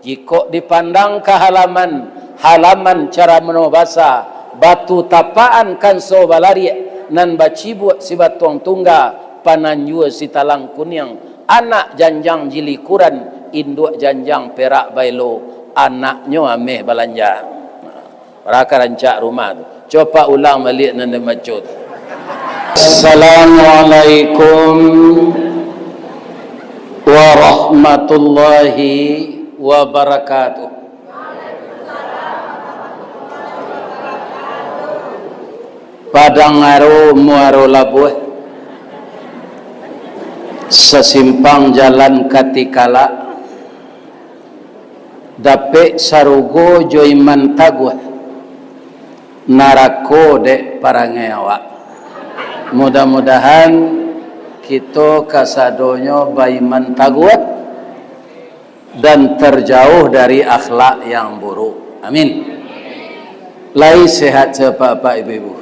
Jika dipandang ke halaman cara menobasa batu tapaan kan so balari nan bacibut si batuang tungga pananjua si talang kuning anak janjang jilikuran induk janjang perak bailo anaknya ameh balanja raka rancak rumah tu coba ulang balik nan macut. Assalamualaikum warahmatullahi wabarakatuh. Padang aru muaro labuh sesimpang jalan katikala dapek sarugo joiman taguh narako dek parangewa. Mudah-mudahan kita kasadonyo baiman taguh dan terjauh dari akhlak yang buruk. Amin. Lai sehat bapak ibu-ibu.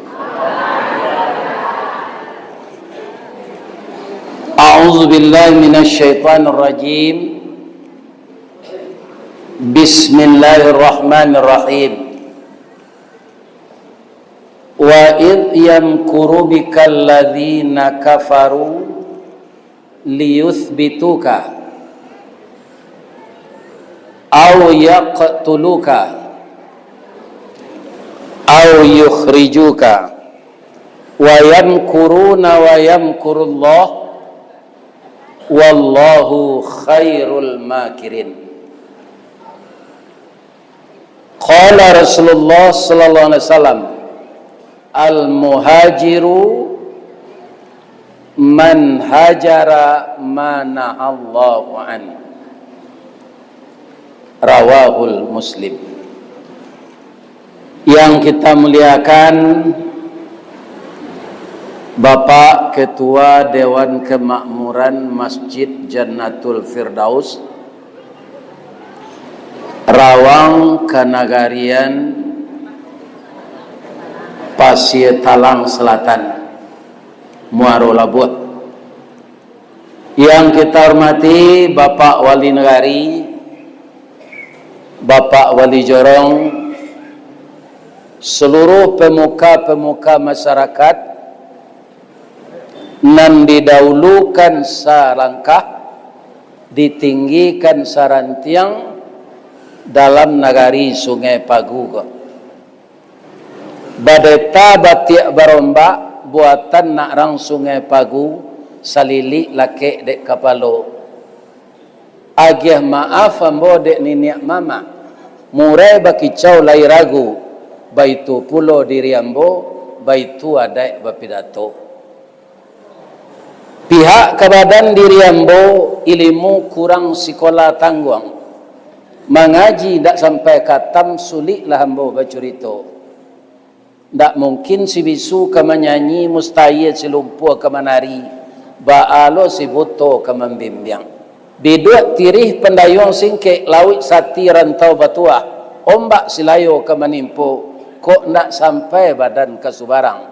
A'udzu billahi minasyaitonir rajim. Bismillahirrahmanirrahim. Wa id yamkuru bikal ladzina kafaru liyuthbituka aw yaqtuluka aw yukhrijuka wa yamkuruna wa yamkurullah wallahu khairul makirin. Qala Rasulullah sallallahu alaihi wasallam al muhajiru man hajara mana Allahu an. Rawahul Muslim. Yang kita muliakan Bapak Ketua Dewan Kemakmuran Masjid Jannatul Firdaus Rawang Kanagarian Pasir Talang Selatan Muaro Labuh. Yang kita hormati Bapak Wali Negari, Bapak Wali Jorong, seluruh pemuka-pemuka masyarakat nan didahulukan salangkah ditinggikan sarantiang dalam nagari Sungai Pagu. Badeta batiak barombak buatan nakrang Sungai Pagu salili lake dek kapalo. Agih maaf ambo dek niniak mama murai bakicau lai ragu baitu pulo diri ambo baitu adai bapidato. Pihak kebadan diri ambo ilmu kurang sekolah tangguang mengaji tak sampai katam sulit lah ambo bacurito. Tak mungkin si bisu ke menyanyi mustahil si lumpuh ke menari baalo si buto ke membimbiang biduk tirih pendayung singkek lawit sati rantau batuah ombak silayo ke menimpo kok nak sampai badan ke subarang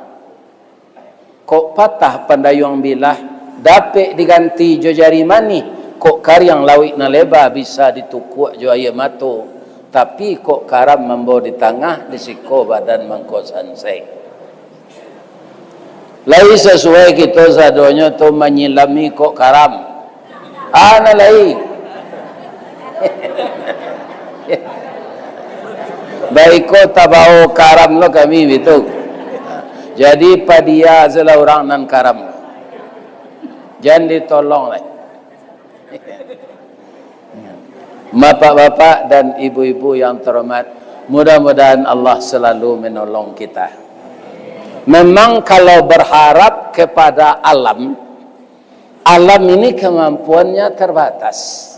kok patah pendayung bilah dapat diganti jo jari mani kok karyang lawik na leba bisa ditukuk jo ayam mato tapi kok karam membawa di tengah disiko badan mengkosan seng lai sesuai kita sadonyo tu menyilami kok karam ana lai baik ko tabao karam lo kami itu jadi padia adalah orang nan karam. Jangan ditolong lah. Bapak-bapak dan ibu-ibu yang terhormat, mudah-mudahan Allah selalu menolong kita. Memang kalau berharap kepada alam ini kemampuannya terbatas.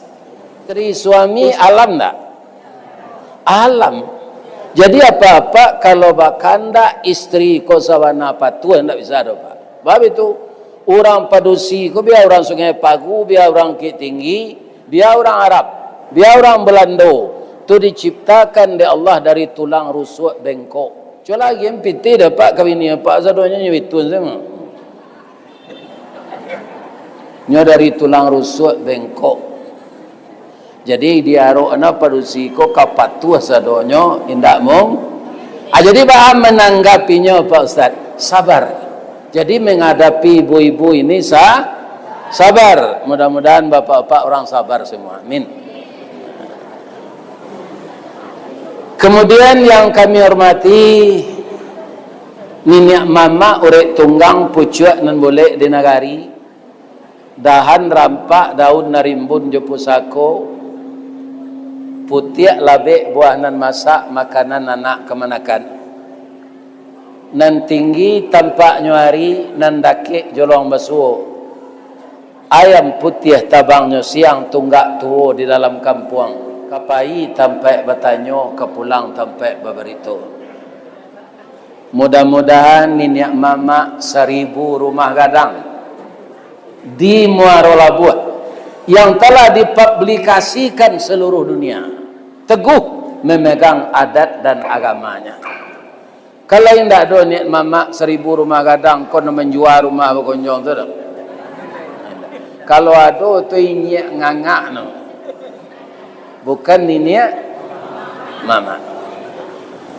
Istri suami alam tak? Alam. Jadi apa-apa kalau bakanda istri ko sawana patuan tak bisa do Pak. Sebab itu orang Padusi, ko biar orang Sungai Pagu, biar orang Bukit Tinggi, biar orang Arab, biar orang Belando, itu diciptakan oleh Allah dari tulang rusuk bengkok. Cuma lagi yang piti dapat kawin ni apa sadonya nyewitun sama. Nya dari tulang rusuk bengkok. Jadi diaro ana parusi ko kapatuh sadonyo indak mung. Jadi bahan menanggapinya Pak Ustaz, sabar. Jadi menghadapi ibu-ibu ini sabar. Mudah-mudahan bapak-bapak orang sabar semua. Amin. Kemudian yang kami hormati, Nini mama urek tunggang pucuak nan boleh di nagari. Dahan rampak daun narimbun je pusako. Putiak labek buah nan masak makanan anak kemanakan. Nan tinggi tampak nyuari nan dakik jolong basuh. Ayam putih tabangnya siang tunggak tuo di dalam kampung. Kapai tampak bertanyo kepulang tampak berberito. Mudah-mudahan niniak mama 1000 rumah gadang di Muaro Labuh yang telah dipublikasikan seluruh dunia, teguh memegang adat dan agamanya. Kalau tidak ada niat mama 1000 rumah gadang, kau menjual rumah berkonjong tu dah. Kalau ada tu niat ngangak no, bukan niat mama.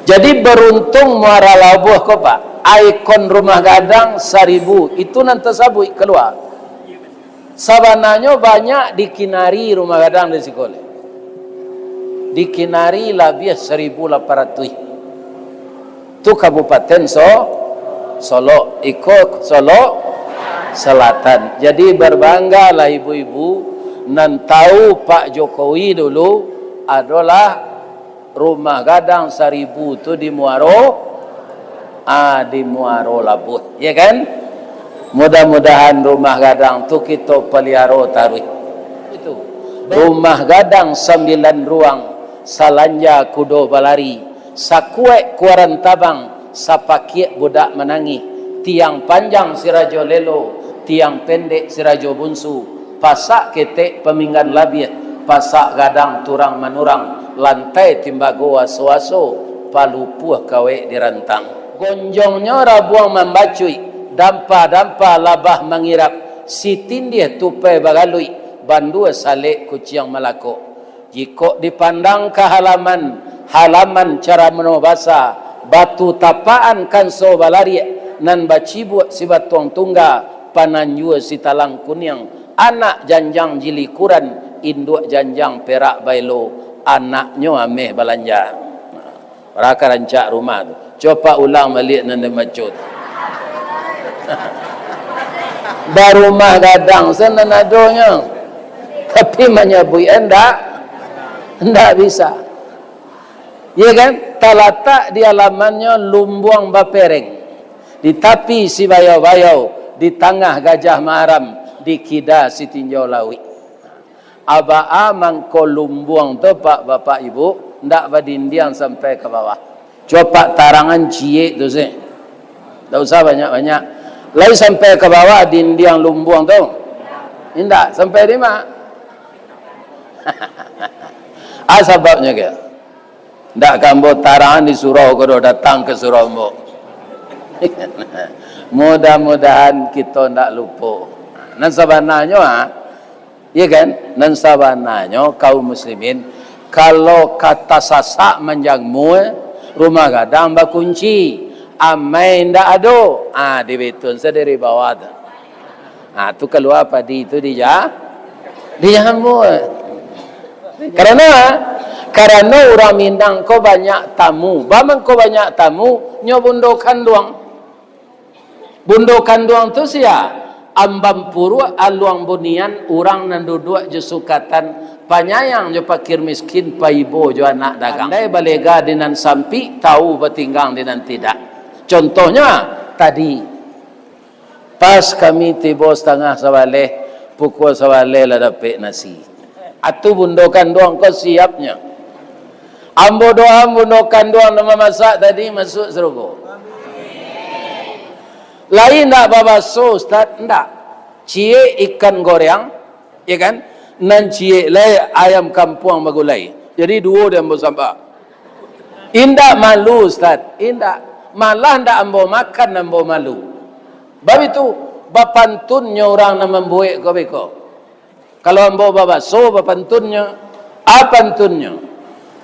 Jadi beruntung Muara Labuh kau pak, ikon rumah gadang 1000 itu nanti sabui keluar. Sabananya banyak dikinari rumah gadang di sekolah. Dikinari lebih 1800. Itu Kabupaten Solo, ikut Solo Selatan. Jadi berbanggalah ibu-ibu nan tahu Pak Jokowi dulu adalah rumah gadang 1000 itu di Muaro Labuh, ya kan? Mudah-mudahan rumah gadang tu kita pelihara taruh. Itu. Rumah gadang 9 ruang, salanja kudo balari, sakuek kuaran tabang, sapakiek budak menangi, tiang panjang sirajo lelo, tiang pendek sirajo bunsu, pasak ketek peminggan labiah, pasak gadang turang manurang, lantai timbago aso-aso, palupuh kawe dirantang. Gonjongnya rabuang membacui, dampa-dampa labah mengirap, si tindih tupai bagalui, bandua salek kuciang malako. Jika dipandang ke halaman cara menobasa, batu tapaan kanso balari, nan bacibuak si batuang tungga, pananjua si talang kunyang, anak janjang jilikuran, induk janjang perak bailo, anaknya ameh balanja. Raka rancak rumah tu. Coba ulang balik nan macut. Baru rumah gadang sana nadonya, tapi menyebui endak bisa, ya kan? Talatak di halamannya lumbuang bapereng, di tepi si bayau-bayau, di tengah gajah maram, di kida si tinjau lawi. Abaa mangko lumbuang tu pak bapak ibu, ndak badindiang sampai ke bawah. Coba tarangan cie tu sih, tak usah banyak-banyak. Lain sampai ke bawah dindiang lumbuang tu. Indah sampai di mana? Sebabnya ke? Ndak kambo tarangan di surau kalau datang ke surau mo. Mudah-mudahan kita ndak lupa. Nan sabananya iya kan? Nan sabananya kaum muslimin kalau kata sasak menjangmu rumah gadang bakunci. Amai ndak ado, dibetun sedari bawah tu. Tu keluar padi itu dia jambu. Karena orang Minang ko banyak tamu. Bamang ko banyak tamu, nyo bundo kanduang. Bundo kanduang tu sia ambam puru aluang bunian orang nan duduk je sukatan panyayang je pakir miskin paibo je anak dagang. Andai balega dinan sampi tahu bertinggang dinan tidak. Contohnya tadi pas kami tiba setengah sawaleh, pukul sawaleh lah dapat nasi. Atu bundokan doang kau siapnya. Ambo doa bundokan doang nama masak tadi masuk surga. Lain tak babaso Ustaz? Ndak. Cie ikan goreng, ya kan? Nan cie lai ayam kampung bagulai. Jadi dua dia ambo sampai. Indak malu Ustaz, indak. Malah ndak ambo makan ambo malu. Bab itu bapantunnya orang nak membuat kau beko. Kalau ambo babaso bapantunnya Apa antunnya?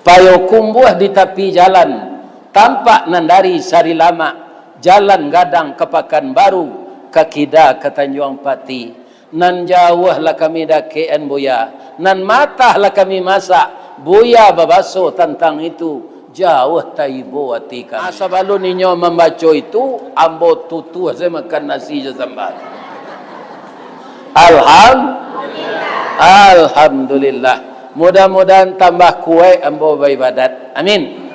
Payo kumbuh di tepi jalan, tampak nandari sari lama, jalan gadang ke Pekanbaru, ke Kida ke Tanjung Pati, nan jauh lah kami dakean buya, nan matah lah kami masak, buya babaso tentang itu, jauh taibo hati kami. Asa balu ninyo membaca itu, ambo tutu saya makan nasi je sambal. Alhamdulillah. Mudah-mudahan tambah kuat ambo beribadat. Amin.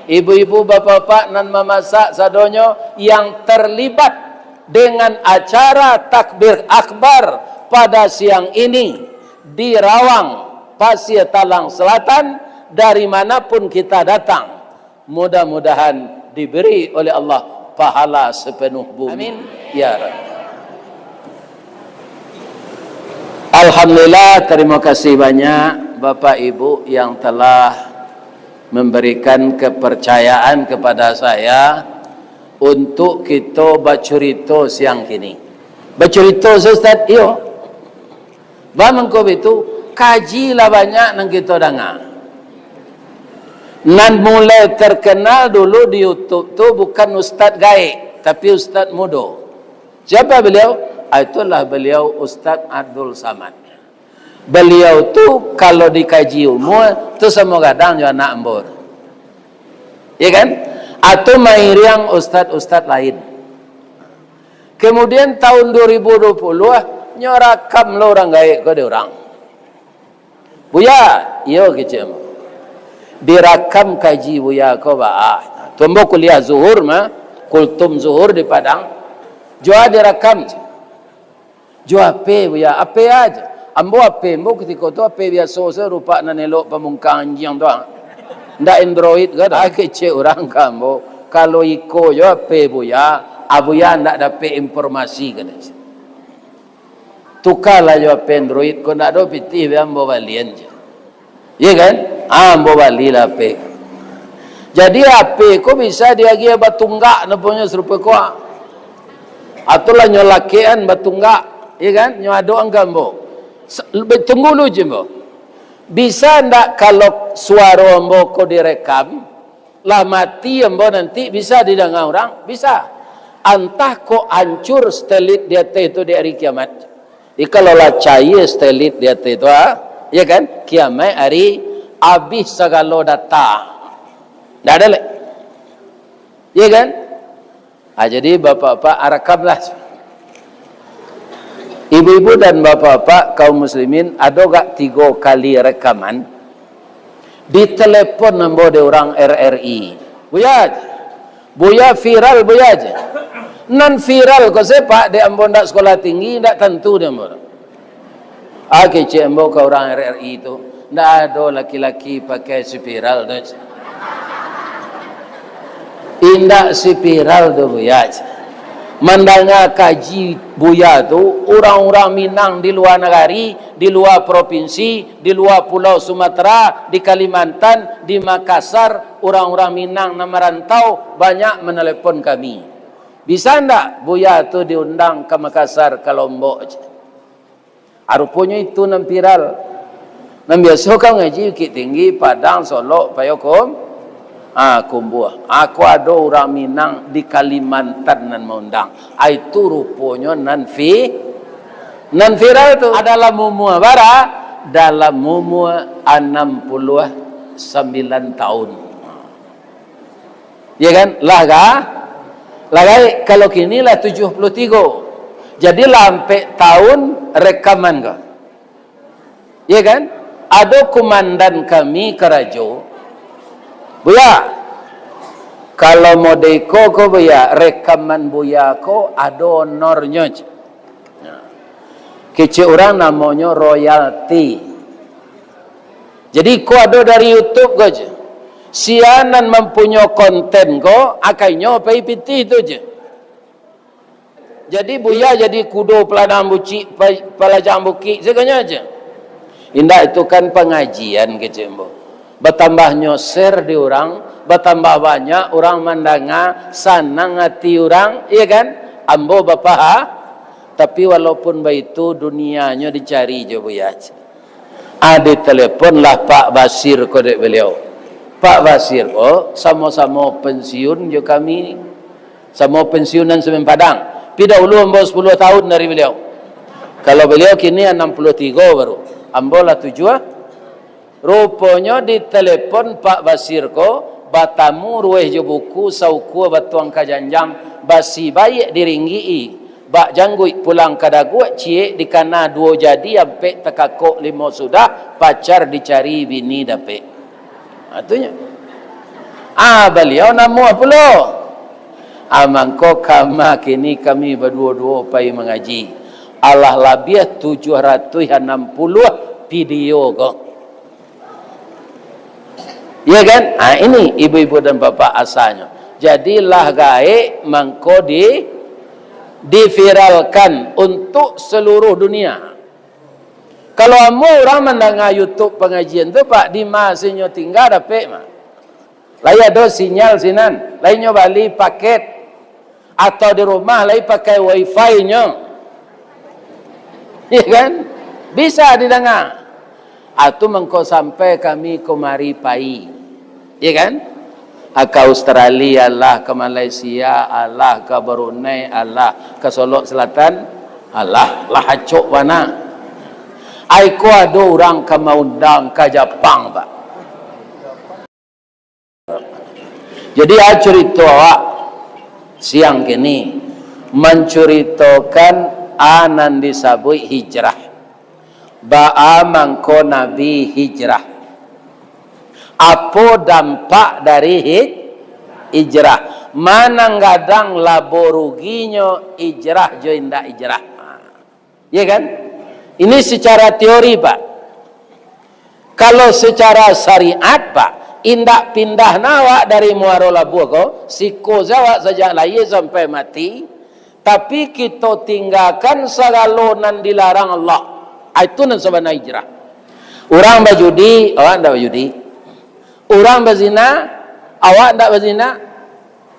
Ibu-ibu, bapak-bapak nan memasak sadonyo yang terlibat dengan acara takbir akbar pada siang ini di Rawang, Pasir Talang Selatan, dari manapun kita datang, mudah-mudahan diberi oleh Allah pahala sepenuh bumi. Amin. Ya Rabbi. Alhamdulillah, terima kasih banyak Bapak Ibu yang telah memberikan kepercayaan kepada saya untuk kita bercerita siang kini. Bercerita Ustaz, iyo. Bamangko itu kajilah banyak nang kita dengar. Nan mulai terkenal dulu di YouTube tu bukan Ustaz gaib, tapi Ustaz muda. Siapa beliau? Itulah beliau Ustaz Abdul Samad. Beliau tu kalau dikaji umur tu semua kadang juga anak embur. Ya kan? Atau mairiang ustaz-ustaz lain. Kemudian tahun 2020 nyorakam lo orang gaib ke dia orang. Buya, yo kecem. Direkam kaji buya ko ba. Tumbo kuliah zuhur mah, kultum zuhur di Padang. Jua direkam. Jua ape buya, ape aja. Ambo ape, ambo ketika tu ape biasa saya rupa nan elok pemungkang anjing tu. Ndak Android ke dah kecil orang kambo. Kalau iko jo ape buya, abuya ndak dapat informasi ke dah. Tukarlah jo ape Android ko ndak do pitih ambo balian je. Iya kan? Ambo bali lah ape. Jadi ape ko bisa dia gia batunggak naponya serupa ko. Atulah nyolakean batunggak. Ya kan? Nyado anggambo. Tunggu dulu je mbo. Bisa ndak kalau suara mbo ko direkam, lah mati mbo nanti bisa didengar orang? Bisa. Antah ko hancur stelit dia itu di hari kiamat. Kalau lah cair stelit dia itu, ya kan? Kiamat hari habis segala data. Ndak ada lagi. Ya kan? Jadi bapak-bapak arakamlah. Ibu-ibu dan bapak-bapak kaum muslimin, ada gak 3 kali rekaman di telepon nombor de orang RRI. Buya viral buya aja. Non viral ko sepak de ambo ndak sekolah tinggi ndak tentu de ambo. Kece ambo ka orang RRI itu ndak ada laki-laki pakai spiral tu. Indak spiral tu buya aja. Mendengar kaji buya tu orang-orang Minang di luar negari, di luar provinsi, di luar Pulau Sumatera, di Kalimantan, di Makassar, orang-orang Minang yang merantau banyak menelepon kami. Bisa ndak buya tu diundang ke Makassar, ke Lombok? Rupanya itu nam viral. Nam biasa kau ngaji Bukit Tinggi, Padang, Solo, Payokom. Kumbuah. Aku ada orang Minang di Kalimantan nan mengundang. Itu rupanya nan viral tu adalah mumua bara dalam mumua 69 tahun. Ya kan? Lagai kalau kini lah 73. Jadi lampe tahun rekaman ke. Ya kan? Ada komandan kami Kerajo. Buya, kalau modeko ko buya, rekaman buya ko ada honornya. Kecil orang namanya royalty. Jadi ko ada dari YouTube ko je. Sianan mempunyai konten ko, akainya pay piti itu je. Jadi buya jadi kudo peladang buci, pelajang buki, segala aja. Indah itu kan pengajian kecil mbok. Bertambahnya share di orang, bertambah banyak orang mendengar, senang hati orang, iya kan? Ambo bapak, tapi walaupun begitu dunianya dicari je buya. Ada telefon lah Pak Basir kodek beliau. Pak Basir sama-sama pensiun je kami, sama pensiunan Semen Padang. Pi dahulu ambo 10 tahun dari beliau. Kalau beliau kini 63 baru. Ambo lah 7. Rupanya di telefon Pak Basir batamu rueh je buku sauku batuang kajanjang basi baik diringgi. Bak janggui pulang kadagu cie dikana 2 jadi ampe tekakok 5 sudah pacar dicari bini dape. Atunya. Beliau namu pula. Mangko kama kini kami berdua-dua pai mengaji. Allah labiah 760 video kok. Ya kan? Ini ibu-ibu dan bapak asalnya. Jadilah gae mangko diviralkan untuk seluruh dunia. Kalau orang mendengar YouTube pengajian tu Pak di masanya tinggal dapat mah. Lai ada sinyal sinan, lainnya bali paket atau di rumah lai pakai wifi-nya. Ya kan? Bisa didengar. Atau mengko sampai kami kemari pai. Ya kan? Ke Australia Allah, ke Malaysia Allah, ke Brunei Allah, ke Solok Selatan Allah, lah hacok mana. Aiko ada orang ke maundang ke Jepang Pak. Jadi cerita awak siang kini menceritakan anan disabui hijrah. Ba'a mangko Nabi hijrah. Apa dampak dari hijrah? Mana gadang labo ruginya hijrah jo indah hijrah. Ya kan? Ini secara teori Pak. Kalau secara syariat Pak, indak pindah nawa dari muaro labo ko, siko zawak saja laye sampai mati, tapi kita tinggalkan segalonan dilarang Allah. Itu nan sebenarnya hijrah. Orang berjudi, awak ndak berjudi. Orang berzina, awak ndak berzina.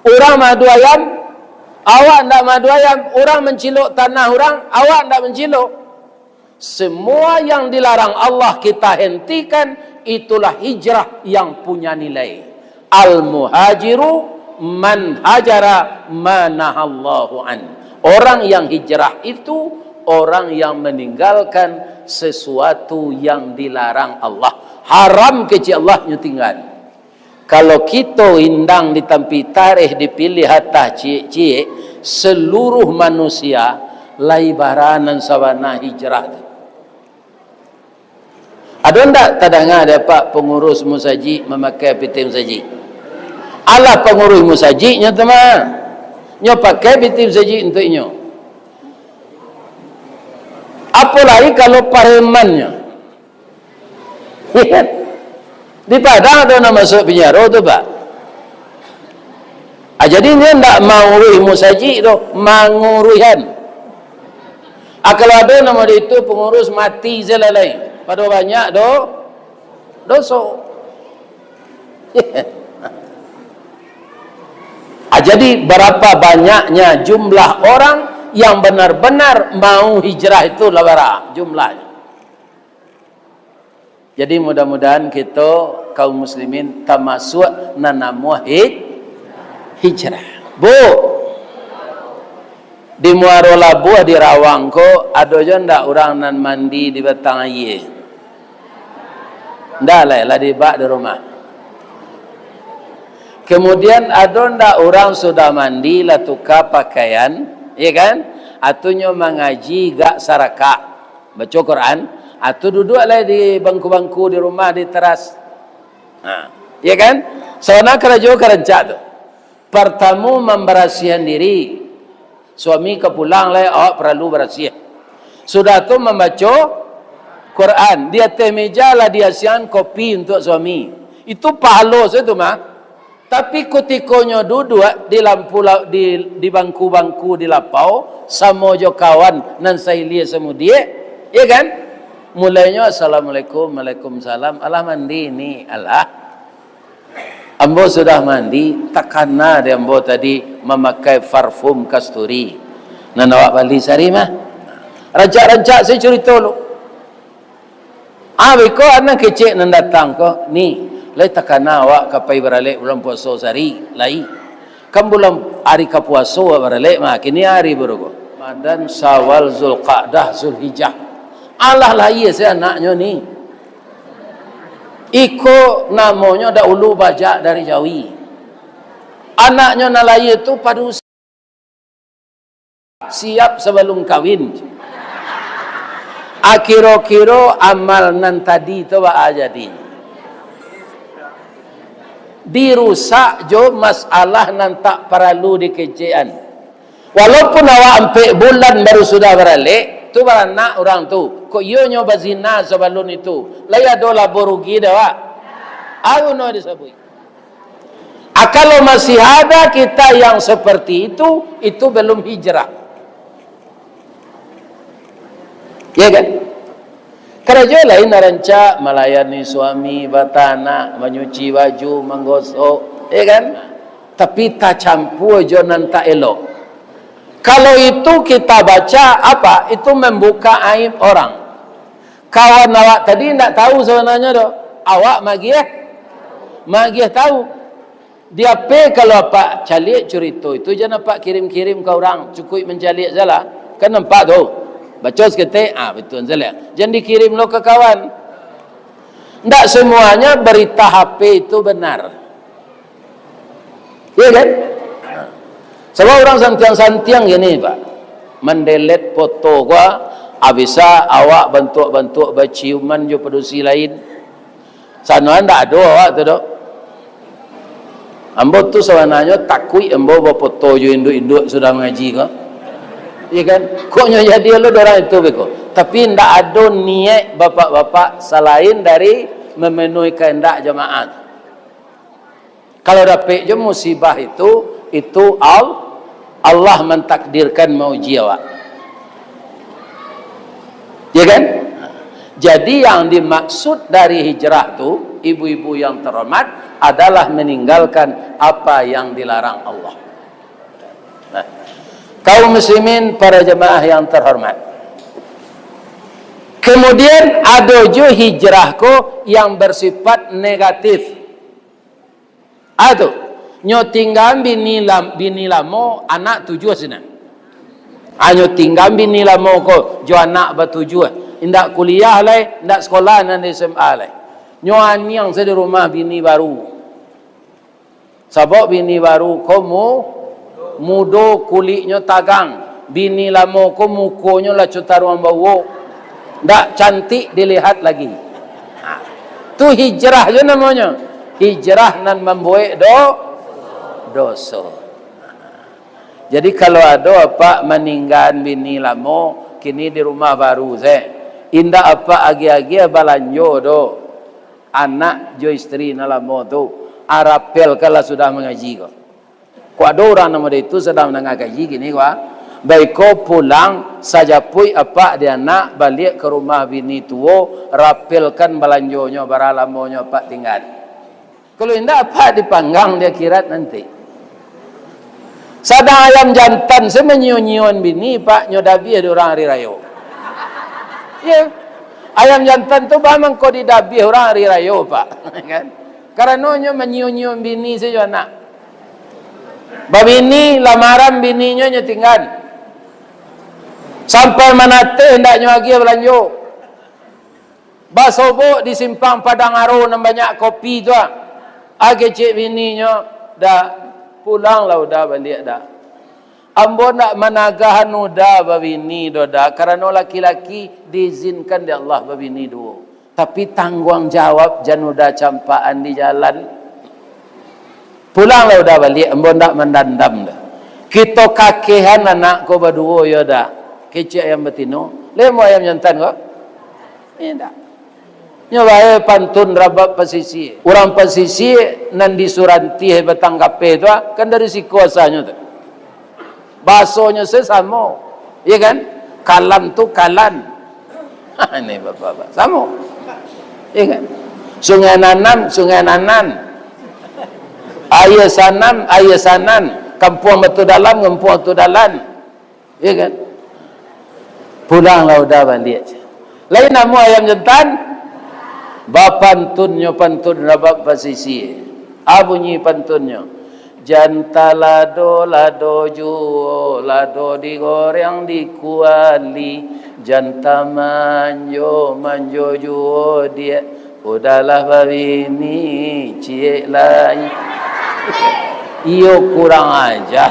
Orang madu ayam, awak ndak madu ayam. Orang menciluk tanah orang, awak ndak menciluk. Semua yang dilarang Allah kita hentikan, itulah hijrah yang punya nilai. Al-muhajiru man hajara manahallahu an. Orang yang hijrah itu orang yang meninggalkan sesuatu yang dilarang Allah. Haram kecil Allah tinggal. Kalau kita indang ditampi tarikh dipilih hatta cie-cie seluruh manusia lai baranan sawana hijrah. Ada ndak tadanga ada Pak pengurus musaji memakai piti musaji? Allah pengurus musajinya teman. Nyo pakai piti musaji untuknya. Apalagi kalau paremannya. Di Padang ada nama masuk penjara tu Pak. Jadi dia tidak mengurui musaji tu, mengurihan. Kalau ada nama dia itu pengurus mati zelalai. Pada banyak dosa. Jadi berapa banyaknya jumlah orang yang benar-benar mau hijrah itu lawara jumlahnya. Jadi mudah-mudahan kita kaum muslimin termasuk nanamu hijrah. Bu, di Muaro Labuh di Rawang ko ada je ndak orang nan mandi di batang air. Ndak lah di bak di rumah. Kemudian ada ndak orang sudah mandi lah tukar pakaian, ya kan? Atunya mengaji gak saraka, baca Quran. Atau duduklah di bangku-bangku di rumah di teras. Ya kan? Soalnya kerja kerencak tu. Pertama memberasihan diri. Suami kepulang lah, awak perlu berasihan. Sudah tu membaca Quran. Di atas meja lah dia sian kopi untuk suami. Itu pahala itu mah. Tapi ketikanya duduk di lampu di bangku-bangku di lapau sama jo kawan nan saya lihat semua dia, ya kan? Mulainya assalamualaikum, waalaikumsalam. Allah mandi ni, Allah. Ambo sudah mandi, takana dia ambo tadi memakai parfum kasturi. Nan awak bali sari mah. Rancak-rancak saya cerita lu. Biko anak kecil nan datang ko ni lai takana awak kapai beralik bulan puasa sehari lai kan bulan hari ka puasa beralik mak kini hari baru ko Ramadan, Syawal, Zulqa'dah, Zulhijjah. Allah lah iya saya anaknya ni. Iko namanya dahulu bajak dari Jawi. Anaknya nalaya itu pada siap sebelum kawin. Akhiro-kiro amal nan tadi itu apa jadi. Dirusak jo masalah nan tak perlu dikecean. Walaupun awak ampe bulan baru sudah beralik, tu beranak orang tu. Kok iyo nyoba zina sebelum itu. Laya dola borugi dah wak. Aku no disebut. Kalau masih ada kita yang seperti itu belum hijrah. Ya kan? Kerja lain naranca melayani suami, batana, menyuci baju, menggosok, ya kan? Tapi tak campur jonan tak elok. Kalau itu kita baca apa? Itu membuka aib orang. Kawan awak tadi tidak tahu sebenarnya doh. Awak magiah tahu. Dia kalau apa calik cerita itu jangan apa kirim-kirim ke orang. Cukup mencalik salah. Kan nampak tu. Baca seketik, betul salah. Jangan dikirim lo ke kawan. Tidak semuanya berita HP itu benar. Ya kan? Sebab orang santiang-santiang gini Pak, mendelete foto gua, abisa awak bentuk-bentuk berciuman jo pedusi lain. Sana ndak ada awak tu dok. Ambo tu sebenarnya takui ambo berfoto jo induk-induk sudah mengaji kau. Iya kan? Koknya jadi lo orang itu beko. Tapi ndak ada niat bapak-bapak selain dari memenuhi kehendak jemaat. Kalau dapat je musibah itu Allah mentakdirkan mau jiwa. Ya kan? Jadi yang dimaksud dari hijrah itu, ibu-ibu yang terhormat, adalah meninggalkan apa yang dilarang Allah. Nah, kaum muslimin, para jemaah yang terhormat. Kemudian ada juga hijrahku yang bersifat negatif. Aduh. Nyo tinggal bini lamo anak tujuh sana. Nyo tinggal bini lamo ko jo anak bertujuh. Indak kuliah lai, indak sekolah nan SMA lai. Nyo anyang saya di rumah bini baru. Sabok bini baru ko mudo kulitnya tagang. Bini lamo ko mukonya lah cutaruan bau. Ndak cantik dilihat lagi. Tu hijrah je namanya. Hijrah nan membuat dosa. Jadi kalau ada apa meninggal bini lamo kini di rumah baru indah apa agi-agi balanjo do anak jo istri na lamo tu arapel kalau sudah mengaji ko ada orang nama itu sedang mengaji gini baik ko pulang saja pui apa dia nak balik ke rumah bini tuo rapelkan balanjonya baralamonya pak tinggal. Kalau indah apa dipanggang dia kirat nanti. Sadang ayam jantan saya menyiun-nyiun bini pak nyodabi ada orang hari raya. Ya, ayam jantan tu bang kau didabi orang hari raya pak, kan? Karena menyiun-nyiun bini saja nak. Babini lamaran bininya nyetinggan. Sampai manate hendaknya lagi belanjo. Basobo di simpang Padang Aro nan banyak kopi tu. Age cik bininya dah pulang lah udah balik dah. Ambo nak menagahan udah babini dah karena laki-laki diizinkan di Allah babini dua. Tapi tanggung jawab jan udah campaan di jalan. Pulang lah udah balik ambo nak mendandam dah. Kita kakehan anak ko berdua ya dah. Kecik ayam betino, lemo ayam jantan ko? Tidak. Nyawa pantun rabab pesisir. Orang pesisir nan disuranti batang kape tu kan dari si kuasanya tu. Basonya sesama. Ya kan? Kalan tu kalan. Ini bapak-bapak. Sama. Ya kan? Sungai nanan. Ayah sanan. Kampung betul dalam, kampung betul dalam. Ya kan? Pulanglah udah balik. Lain nama ayam jantan. Ba pantun rabak pasisi. Bunyi pantunnya. Janta lado juo, lado digoreng dikuali. Janta manjo juo dia. Udahlah babini cie lai. Iyo kurang aja.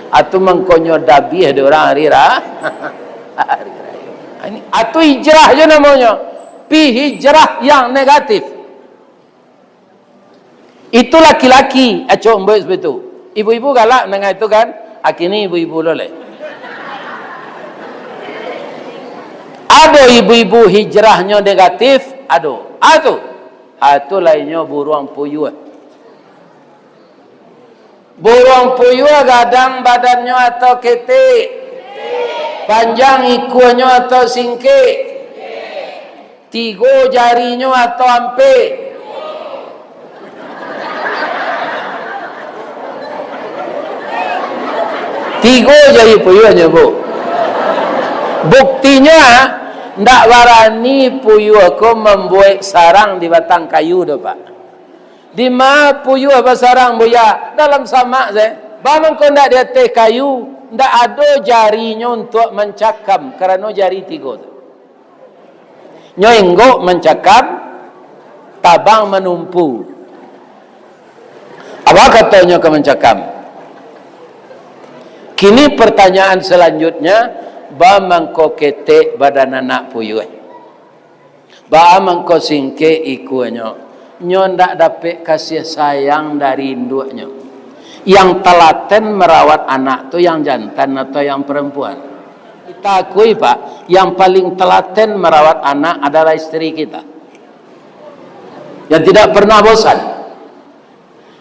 Atu mengkonyo dabi ada orang rira. Ini atu hijrah je namanya. Pi hijrah yang negatif. Itu laki-laki. Acok mbak sebetul. Ibu-ibu galak dengan itu kan. Akini ibu-ibu loleh. Ada ibu-ibu hijrahnya negatif. Atu lainnya buruang puyuh. Buruang puyuh gadang badannya atau ketik. Panjang ikunya atau singkik. 3 jarinya atau ampe. Tiga jari puyuhnya bu. Buktinya ndak warani puyuh aku membuat sarang di batang kayu dah pak. Di mana puyuh apa sarang buya dalam sama saya. Bang kau ndak di atas kayu ndak ada jarinya untuk mencakam kerana jari 3 tu. Nyoenggok mencakap, tabang menumpu. Apa katanya ke mencakap? Kini pertanyaan selanjutnya, ba mangko ketek badan anak puyuh. Ba mangko singke ikunya. Nyo ndak dapat kasih sayang dari induknya. Yang telaten merawat anak tu yang jantan atau yang perempuan? Kita akui pak, yang paling telaten merawat anak adalah istri kita. Yang tidak pernah bosan.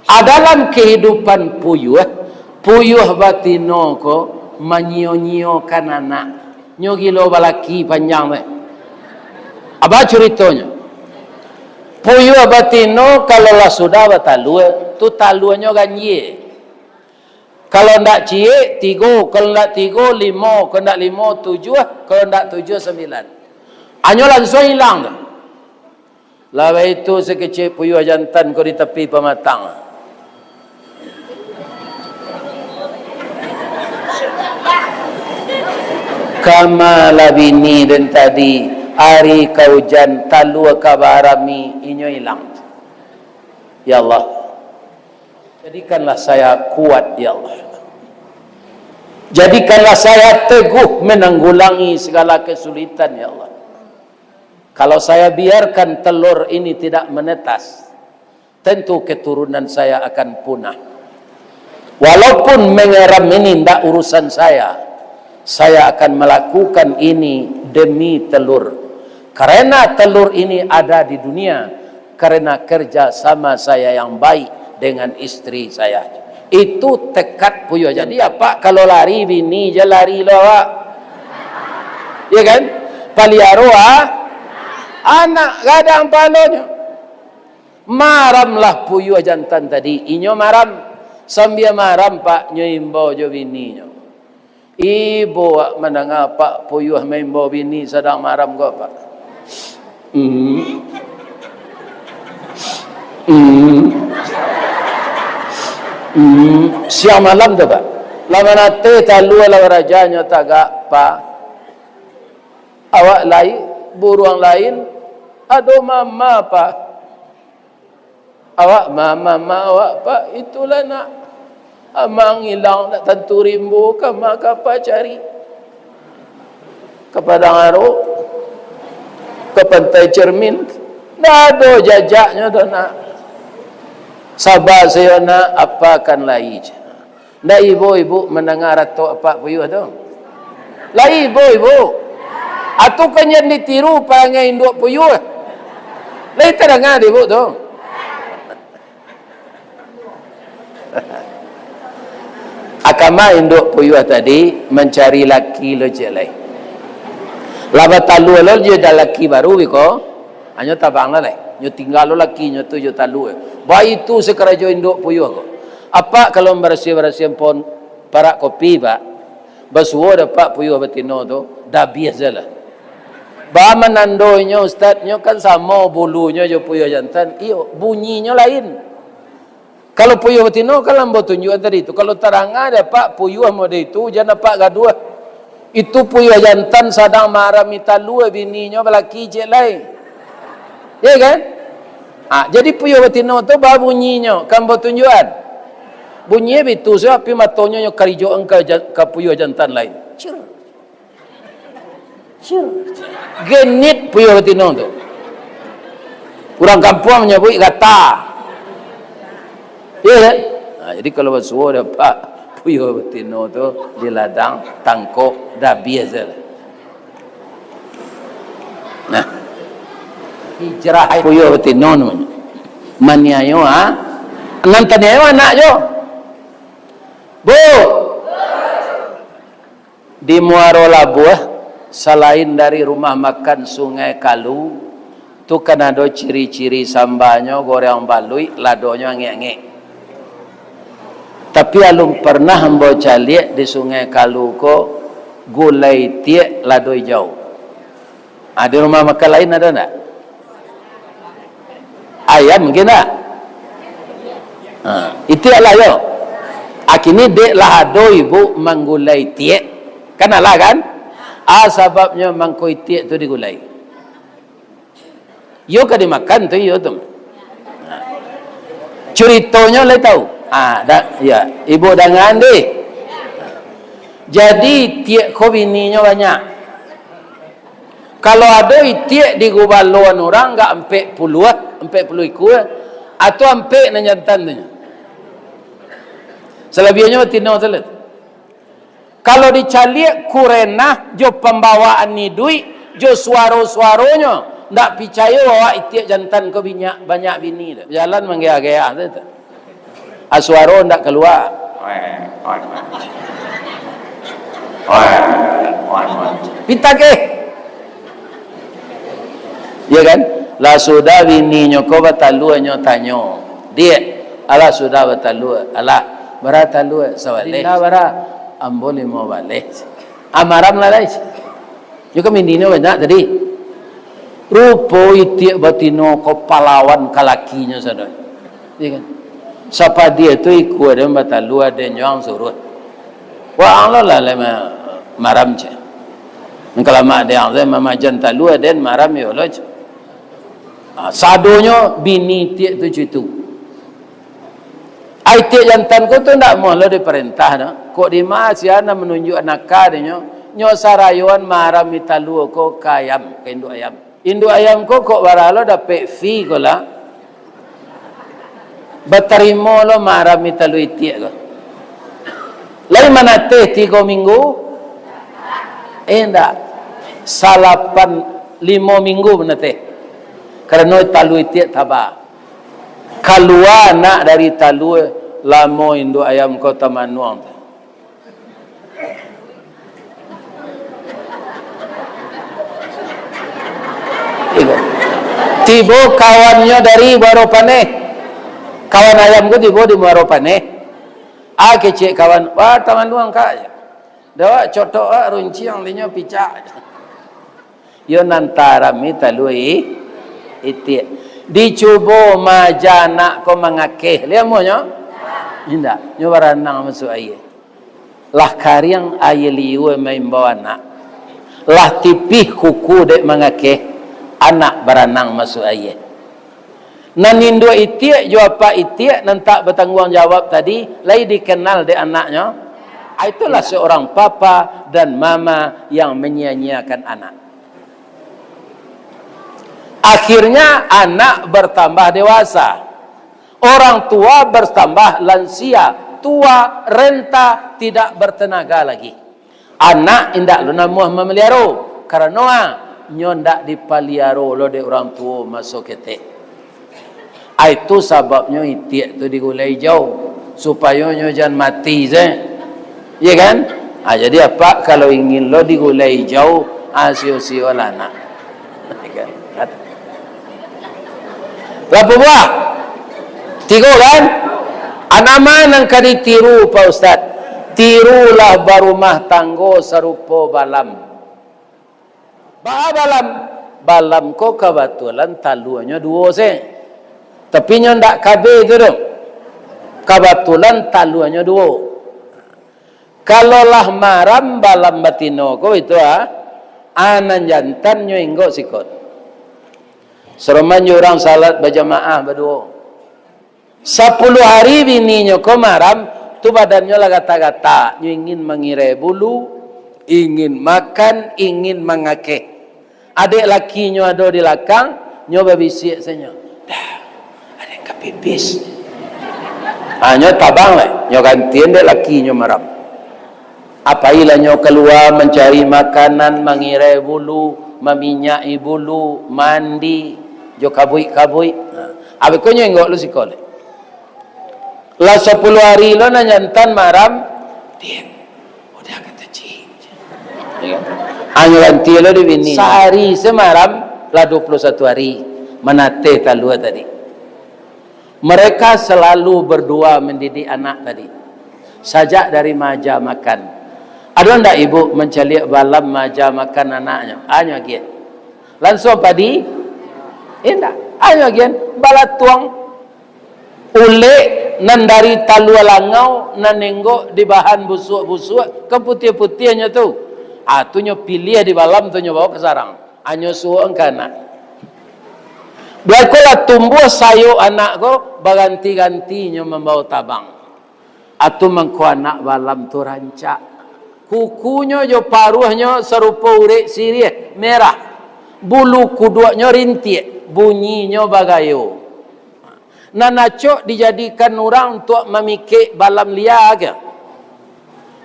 Dalam kehidupan puyuh batino ko menyio-nyiokan anak. Nyo gilo balaki panjang me. Apa ceritanya? Puyuh batino kalau lah sudah batalue, tu taluannya ganye. Kalau ndak cie 3, kalau ndak 3 5, kalau ndak 5 7, kalau ndak 7 9. Anyo langsung hilang dah. Lawa itu sekecil puyuh jantan kau di tepi pematang. Kama labini dan tadi hari kau jantan lua kabarami inyo hilang. Ya Allah. Jadikanlah saya kuat ya Allah. Jadikanlah saya teguh menanggulangi segala kesulitan ya Allah. Kalau saya biarkan telur ini tidak menetas, tentu keturunan saya akan punah. Walaupun mengeram ini tidak urusan saya akan melakukan ini demi telur. Karena telur ini ada di dunia, karena kerja sama saya yang baik dengan istri saya. Itu tekad puyuh. Jadi apa kalau lari bini je lari lawa. Ya kan? Paliaro anak gadang palonya. Maramlah puyuh jantan tadi. Inyo maram sambil maram pak nyo imbo jo bini nyo. Ibu mendengar pak puyuh membo bini sedang maram go pak. Siang malam tu pak. Lama nate talu ala rajanya tagak pak. Awak lain, buruang lain, aduh mama pak. Awak mama awak pak, itulah nak. Amang hilang nak tentu rimbu ke maka apa cari. Ke Padang Aro, ke Pantai Cermin. Dah ada jajaknya tu nak. Sabar saya nak apakan lai je. Ndak ibu-ibu mendengar atau apa puyuh tu? Lai ibu-ibu. Atau kanya ditiru pangai induk puyuh. Lai terdengar ibu tu. Akama induk puyuh tadi mencari laki lojek lai. Laba talu lo je dah laki baru biko. Hanya tabang lai. Nyo tinggal lo laki nyo tu jo talu. Ba itu sekerajo induk puyuh ko. Apa kalau bersih-bersih pon parak kopi pak. Basuo dapat puyuh betino tu dah biasa lah. Ba menandonya ustaznya kan sama bulunya jo puyuh jantan. Iyo, bunyinya lain. Kalau puyuh betina kan lambo tunjukan tadi itu. Kalau terang ada pak puyuh sama dia itu jangan pak gaduh. Itu puyuh jantan sedang marah minta luar bininya belaki je lain. Ya kan? Jadi puyuh betina tu ba bunyinya kan bertunjukan. Bunyinya itu sebab pi matonya nyo karijo engka ka puyuh jantan lain. Cir. Genit puyuh betina tu. Orang kampung menyebut gata. Ya kan? Jadi kalau bersuara pak puyuh betina tu di ladang tangkok dah biasa lah. Nah, hijrah puyuh betina namanya. Maniayo nantaniayo anak jo. Bu, di Muaro Labuh, selain dari rumah makan Sungai Kalu, tu kan ada ciri-ciri sambanya goreng balui, ladonya ngek-ngek. Tapi alum pernah membaca lihat di Sungai Kalu ko gulai tiek lado hijau. Di rumah makan lain ada tak? Ayam mungkin tak? Itu adalah yo. Akini dek lah ado ibu menggulai tiek. Kan alah kan? Sebabnya mangkoi tiek tu digulai. Yo kan dimakan tu yo tu. Ceritanya le tahu. Ya, ibu dengan deh. Jadi tiek ko bininya banyak. Kalau ada tiek di gubaluan orang enggak 40 ikut atau ampe na jantan tu. Selebihnya betina telet. Kalau dicaliak kurenah jo pembawaan ni duit, jo suaro-suaronya, ndak percaya bahwa itiak jantan ko banyak bini dah. Jalan menggaya-gaya tu. Suaro ndak keluar. Pita ke? Ya kan? Lah sudah bininya ko bataluannya tanyo. Dia ala sudah batalu, ala berata lu sawale bara ambole mo bale amaram lalai yo kami dino banyak tadi rupo itiak batino ko palawan kalakinya sadar iya kan siapa dia tu ikut dia batalu ada nyong surut wa Allah la maram je kalau mak dia ang mama jantalu ada maram yo lo sadonya bini tiak tu itu Aitik jantan ko tu ndak mau lo diperintah no. Kok di masiana menunjuk anak kadenya nyo sarayuan maram mitalu ko kayam ke induk ayam. Induk ayam ko kok baralo dapat fee ko lah. Baterimo lo maram mitalu itik ko. Lain mana teh 3 minggu? Ndak. 5 minggu mana teh. Kerana talu itik tabah. Keluar nak dari talu lamo induk ayam kota manuang tiba kawannya dari Baropane kawan ayam ko tiba di Baropane kecik kawan wah taman luang kak dawa cotok runci yang linya picak yo nantara mi talui itik dicubo majana ko mangakeh lihat monya indak nyo baranang masuk air lah kariang air liu main bawa anak lah tipih kuku dek mangakeh anak baranang masuk air nan induk itiak jo apa itiak nan tak bertanggung jawab tadi lai dikenal dek anaknya itulah seorang papa dan mama yang menyia-nyiakan anak. Akhirnya anak bertambah dewasa. Orang tua bertambah lansia, tua, renta, tidak bertenaga lagi. Anak indak lu namuh memelihara karena nyo ndak dipaliaro lo de orang tua masuk ketek. Itu sebabnya itiak tu digulai jauh supaya nyo jangan mati ya kan? Jadi apa kalau ingin lo digulai jauh sio-sio lah anak. Berapa buah? 3 kan? Anaman yang kadi tiru Pak Ustaz. Tirulah barumah tanggo serupa balam. balam ko kebetulan taluannya dua se. Tapi nya ndak kabe itu dong. Kebetulan taluannya dua. Kalau lah maram balam batino ko itu anan jantan nyo inggo sikot. Seroman orang salat berjamaah berdua. 10 hari bininya ko maram tu badannya lah gata-gata, nyo ingin mengirai bulu, ingin makan, ingin mengakeh. Adik lakinya ada di belakang, nyo babisik saja. Dah, ada yang kepipis. Nyo tabang lah, nyo gantian dek lakinya maram. Apailah nyo keluar mencari makanan, mengirai bulu, meminyai bulu, mandi, jo kabui-kabui. Abis ko nyo enggak lu sekolah. Lah 10 hari lo na nyantan maram, dia udah kata cik. Anyo ganti lo di bini. Sehari semaram lah 21 hari menate talua tadi. Mereka selalu berdua mendidik anak tadi. Sajak dari maja makan. Ada ndak ibu mencaliak balam maja makan anaknya? Anyo gian. Langsung padi? Indah. Anyo gian balat tuang ule nan dari talua langau nan nenggo di bahan busuk-busuk ke putih-putihnya tu. Tu nyo pilih di balam tu nyo bawa ke sarang. Anyo suang kana. Biarkolah tumbuh sayu anak ko berganti-ganti nyo membawa tabang. Atu mengko anak balam tu rancak. Kukunya jo paruhnya serupa urek sirih merah. Bulu kuduaknya rintik, bunyinya bagayo. Nanacok dijadikan orang untuk memikir balam liar ke?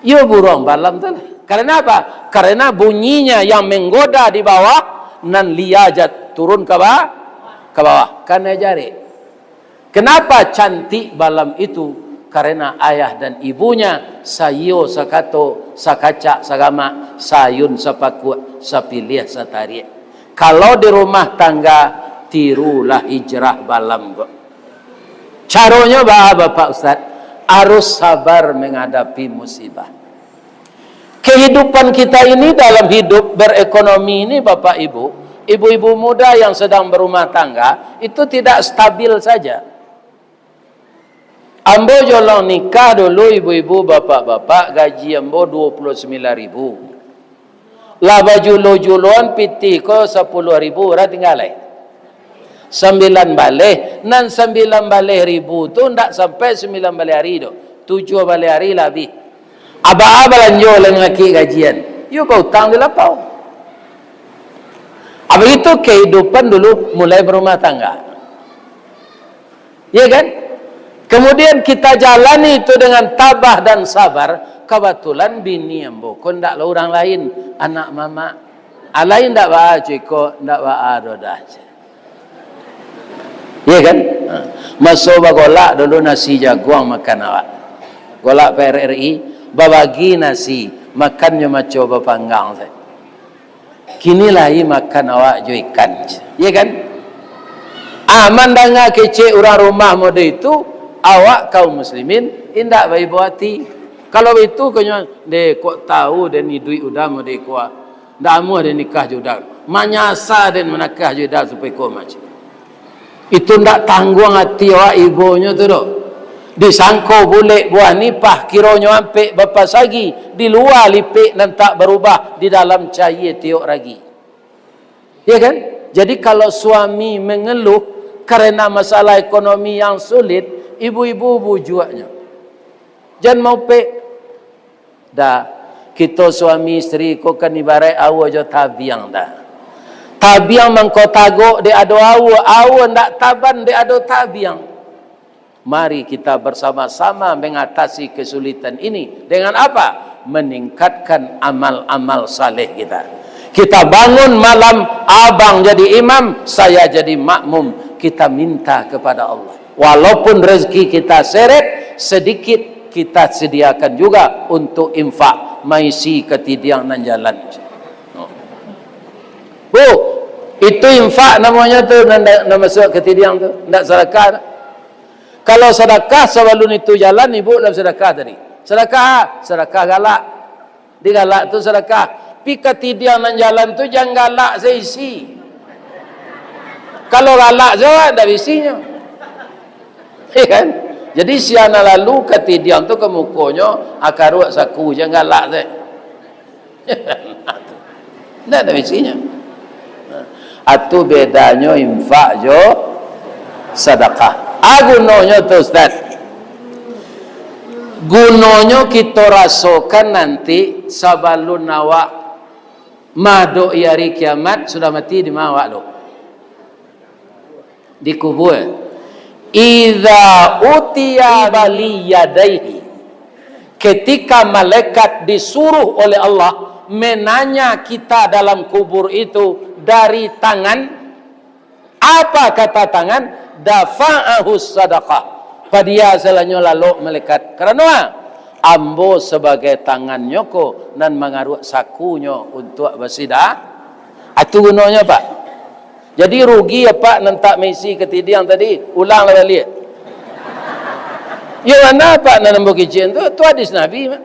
Ya burung balam tu lah. Karena apa? Karena bunyinya yang menggoda di bawah, nan liar jat turun ke bawah, Karena jari. Kenapa cantik balam itu? Karena ayah dan ibunya sayo sakato sakacak sagama sayun sapakut sapilih satarik. Kalau di rumah tangga tirulah hijrah balam. Caranya Bapak Ustaz, harus sabar menghadapi musibah. Kehidupan kita ini dalam hidup berekonomi ini Bapak Ibu, ibu-ibu muda yang sedang berumah tangga itu tidak stabil saja. Ambo jolong nikah dulu ibu-ibu bapak-bapak gaji ambo 29.000. Lah baju lo-juluan piti ko 10.000 ora tinggalai. 9 baleh nan 9 baleh ribu tu ndak sampai 9 baleh hari tu. 7 baleh hari lebih. Aba-aba lanjo lang laki gajian. Yo kau utang di lapau. Apa itu kehidupan dulu mulai berumah tangga. Ya kan? Kemudian kita jalani itu dengan tabah dan sabar. Kebetulan bini ambo ko ndak lah orang lain, anak mama. Alain ndak ba ciko, ndak ba dodah. Ya kan? Masuk golak dulu nasi jaguang makan awak. Golak PRRI babagi nasi, makannya macam bapanggang saya. Kini lagi makan awak jo ikan. Ya kan? Mandanga kece orang rumah mode itu awak kaum muslimin indak baik hati. Kalau itu kanya de kok tahu dan ni duit udah mau de kuat. Ndak mau de nikah judak. Manyasa dan menakah judak supaya kau macam. Itu ndak tanggung hati awak ibunya tu doh. Disangko boleh buah nipah kironyo ampe bapa sagi di luar lipik dan tak berubah di dalam cair tiok ragi. Ya kan? Jadi kalau suami mengeluh karena masalah ekonomi yang sulit, ibu-ibu bujuknya. Jangan mau pek. Dah, kita suami isteri ko kan ibarat awa jo tabiang dah. Tabiang mengkotago de ado awa ndak taban de ado tabiang. Mari kita bersama-sama mengatasi kesulitan ini dengan apa? Meningkatkan amal-amal saleh kita. Kita bangun malam, abang jadi imam, saya jadi makmum. Kita minta kepada Allah. Walaupun rezeki kita seret, sedikit kita sediakan juga untuk infak, maisi ketidiang dan jalan. Itu infak namanya tu, nak masuk ketidiang tu, nak sedekah. Kalau sedekah sebelum itu jalan, ibu dalam sedekah tadi. Sedekah galak. Di galak tu sedekah. pi ketidiang nan jalan tu jangan galak seisi. Kalau galak saja ada isinya. Ya kan? Jadi siana lalu ketidiang tu kemukonya akaruak saku jangan galak saja. Tidak ada isinya. Atu bedanya infak jo sedekah. Gunanya tu Ustaz. Gunanya kita rasakan nanti sabalun awak maduk hari kiamat sudah mati di mana awak lo? Dikubur. Idza utiya baliyadaihi, ketika malaikat disuruh oleh Allah menanya kita dalam kubur itu dari tangan, apa kata tangan? Dafa'ahu sadaqah. Padia selanya lalu malaikat kerana ambo sebagai tangannya ko nan mengaruh sakunya untuk bersidah. Itu gunanya Pak. Jadi rugi apa nantak mesi ketidiang tadi, ulanglah balik. Ya mana apa nan ambo kicin tu hadis Nabi mah.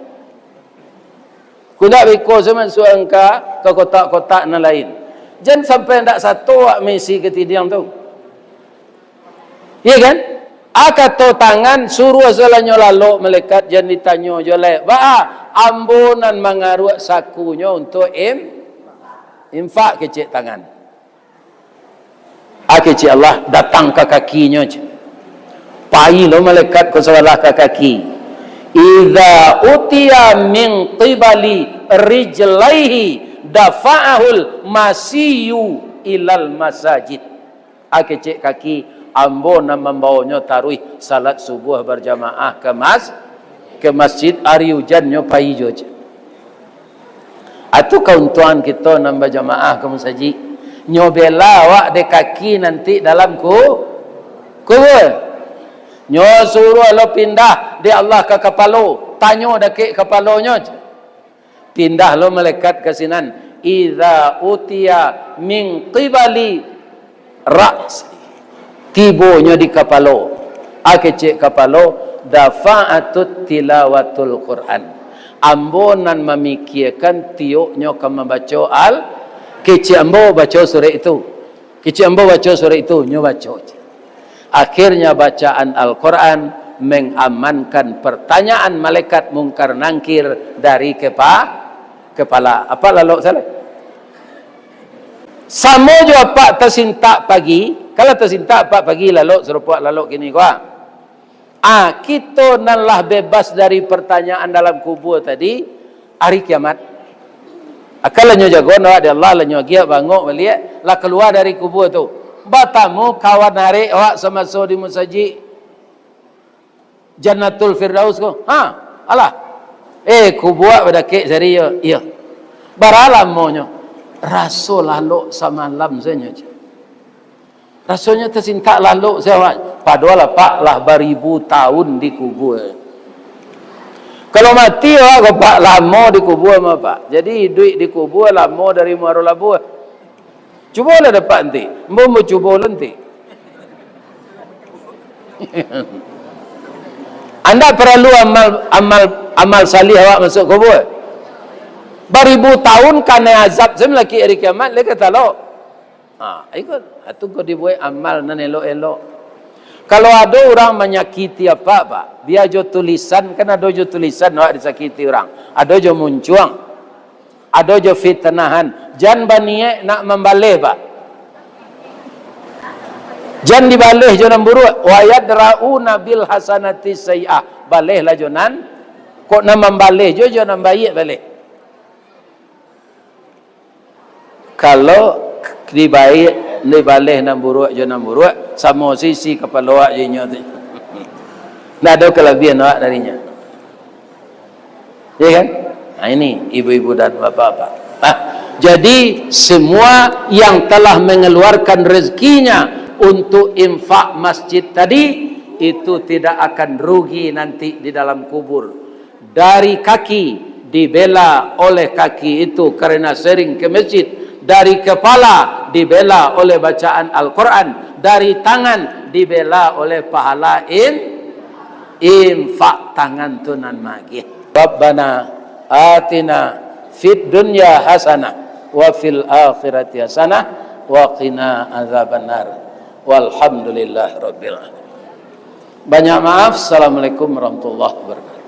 Kudak biko zaman suangka ke kotak-kotak nan lain. Jangan sampai ndak satu wak mesi ketidiang tu. Iya kan? Akato tangan suruh asalnya lalu malaikat jangan ditanya jolek. Ba ambunan mengaruh sakunya untuk infak kecik tangan. Kecik Allah datang ke kakinya je. Pai lo malaikat ko salah ke kaki. Idza utiya min qibali rijlaihi dafa'ahul masiyu ilal masajid. Kecik kaki ambo nak membawanya taruh salat subuh berjamaah ke masjid hari hujannya pai je. Atu kauntuan kita nak berjamaah ke masjid nyobela wak de kaki nanti dalam kubur. Nyo suruh lo pindah di Allah ke kepala, tanyo dekik kepalanya. Pindah lo malaikat ke sinan. Idza utiya min qibali ra's, tibonya di kepala. Kecik kepala dafa'atut tilawatul Quran. Ambonan memikirkan tiuknya ke membaca kecik ambo baca surah itu. Kecik ambo baca surah itu, nyo baca. Akhirnya bacaan Al-Quran mengamankan pertanyaan malaikat mungkar nangkir dari kepala. Apa lalu salah? Sama juga pak tersintak pagi. Kalau tersintak pak pagi lalu serupa lalu kini gua. Kita nanlah bebas dari pertanyaan dalam kubur tadi hari kiamat. Akalnya jago nak ada Allah lanyo gia bangok balik lah keluar dari kubur tu. Batamu kawan hari awak sama so di masjid Jannatul Firdaus ko. Alah. Kubur pada kek sari ya. Iya. Baralam monyo. Rasul lalu sama lam saja. Rasulnya tersintak lalu saya. Padahal pak lah beribu tahun di kubur. Kalau mati awak pak lama di kubur mah pak. Jadi duit di kubur lama dari maru labu. Cubalah dapat nanti. Mau cuba nanti. Anda perlu amal salih awak masuk kubur. Beribu tahun kena azab sem lagi hari kiamat le kata lo. Ikut. Atu kau dibuat amal nan elok-elok. Kalau ada orang menyakiti apa pak, dia jo tulisan kan ada jo tulisan awak disakiti orang. Ada jo muncuang. Ada jo fitnahan. Jangan baniye nak membalih pak. Jangan dibalih jonan buruk. Wa yadrauna bil hasanati sayyi'ah. Balihlah jonan. Kok nak membalih jo jonan baik balih. Kalau dibaik dibalih nan buruk jonan buruk sama sisi kepala awak je tu. Nak ada kelebihan awak darinya. Ya kan? Ini ibu-ibu dan bapak-bapak. Jadi semua yang telah mengeluarkan rezekinya untuk infak masjid tadi itu tidak akan rugi nanti di dalam kubur. Dari kaki dibela oleh kaki itu karena sering ke masjid. Dari kepala dibela oleh bacaan Al-Quran. Dari tangan dibela oleh pahala infak tangan tunan magih. Rabbana atina fid dunya hasanah wa fil akhirati hasanah wa qina adzabannar. Walhamdulillahirabbil alamin. Banyak maaf. Assalamualaikum warahmatullahi wabarakatuh.